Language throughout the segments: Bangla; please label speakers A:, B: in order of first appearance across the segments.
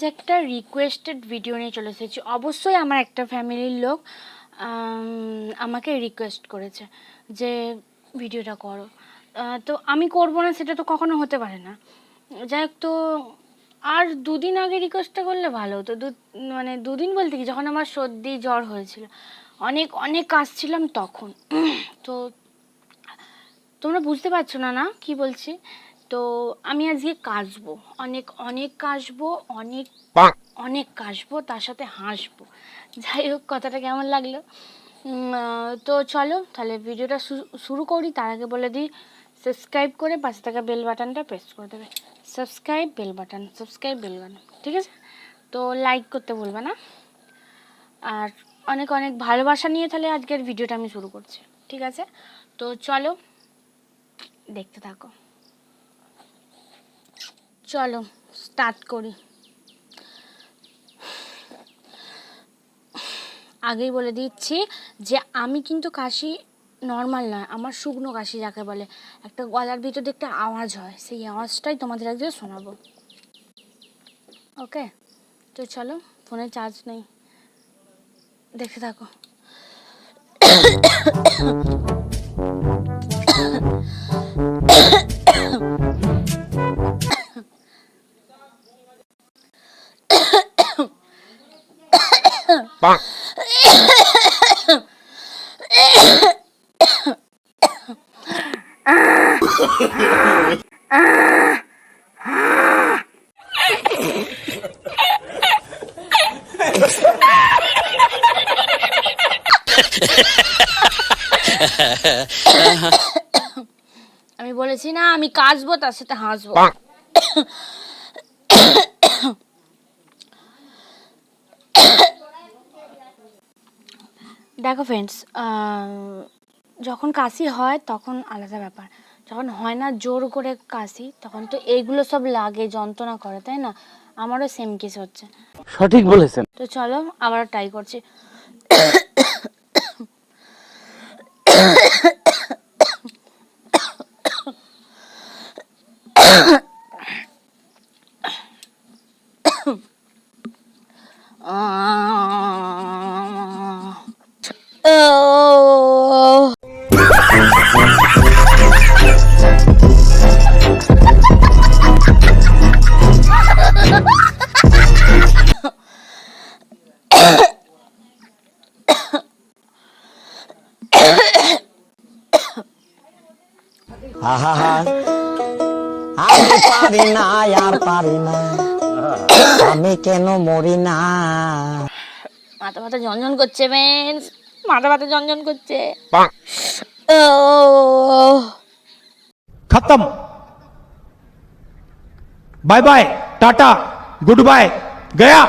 A: একটা রিকোয়েস্টেড ভিডিও নিয়ে চলে এসেছি। অবশ্যই আমার একটা ফ্যামিলির লোক আমাকে রিকোয়েস্ট করেছে যে ভিডিওটা করো, তো আমি করবো না সেটা তো কখনো হতে পারে না। যাই হোক, তো আর দুদিন আগে রিকোয়েস্টটা করলে ভালো হতো। মানে দুদিন বলতে কি, যখন আমার সর্দি জ্বর হয়েছিল, অনেক অনেক কাশছিলাম তখন। তো তোমরা বুঝতে পারছো না কি বলছি। তো আমি আজকে কাশবো, অনেক অনেক কাশবো, অনেক অনেক কাশবো, তার সাথে হাসবো। যাই হোক, কথাটা কেমন লাগলো? তো চলো তাহলে ভিডিওটা শুরু করি। তার আগে বলে দিই, সাবস্ক্রাইব করে পাশে থাকা বেল বাটনটা প্রেস করে দেবে। সাবস্ক্রাইব বেল বাটন, ঠিক আছে? তো লাইক করতে ভুলবে না। আর অনেক অনেক ভালোবাসা নিয়ে তাহলে আজকের ভিডিওটা আমি শুরু করছি, ঠিক আছে? তো চলো দেখতে থাকো। চলো স্টার্ট করি। আগেই বলে দিচ্ছি যে আমি কিন্তু কাশি নর্মাল নয়, আমার শুকনো কাশি যাকে বলে, একটা গলার ভিতরে একটা আওয়াজ হয়, সেই আওয়াজটাই তোমাদের আজকে শোনাবো। ওকে, তো চলো, ফোনে চার্জ নেই, দেখতে থাকো। আমি বলেছি না আমি কাশবো, তার সাথে হাসবো। দেখো ফ্রেন্ডস, যখন কাশি হয় তখন আলাদা ব্যাপার, যখন হয় না জোর করে কাশি তখন তো এইগুলো সব লাগে, যন্ত্রণা করে, তাই না? আমারও সেম কেস হচ্ছে।
B: সঠিক বলেছেন।
A: তো চলো আবার ট্রাই করছি।
C: আমি পারি না, আর পারি না, আমি কেন মরি না।
A: মাথা ব্যথা ঝনঝন করছে ফ্রেন্ডস, মাথা ব্যথা ঝনঝন করছে।
D: खत्म, bye bye, tata, goodbye, गया।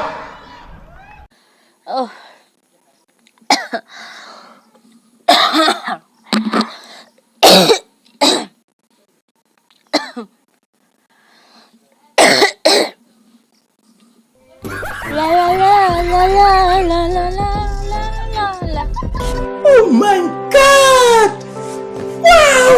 D: Oh my God! Wow!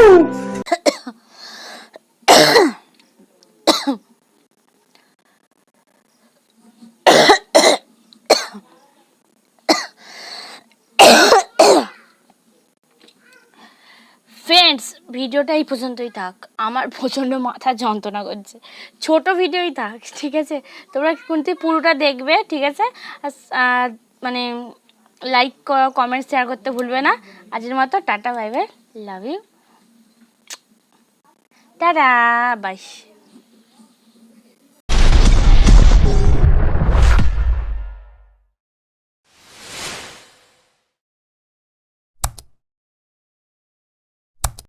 A: Friends, ভিডিওটা এই পর্যন্তই থাক, আমার প্রচণ্ড মাথা যন্ত্রণা করছে। ছোট ভিডিওই থাক, ঠিক আছে? তোমরা কিন্তু পুরোটা দেখবে, ঠিক আছে? আর মানে লাইক, কমেন্ট, শেয়ার করতে ভুলবে না। আজকের মতো tata, bye bye, love you, tata, by.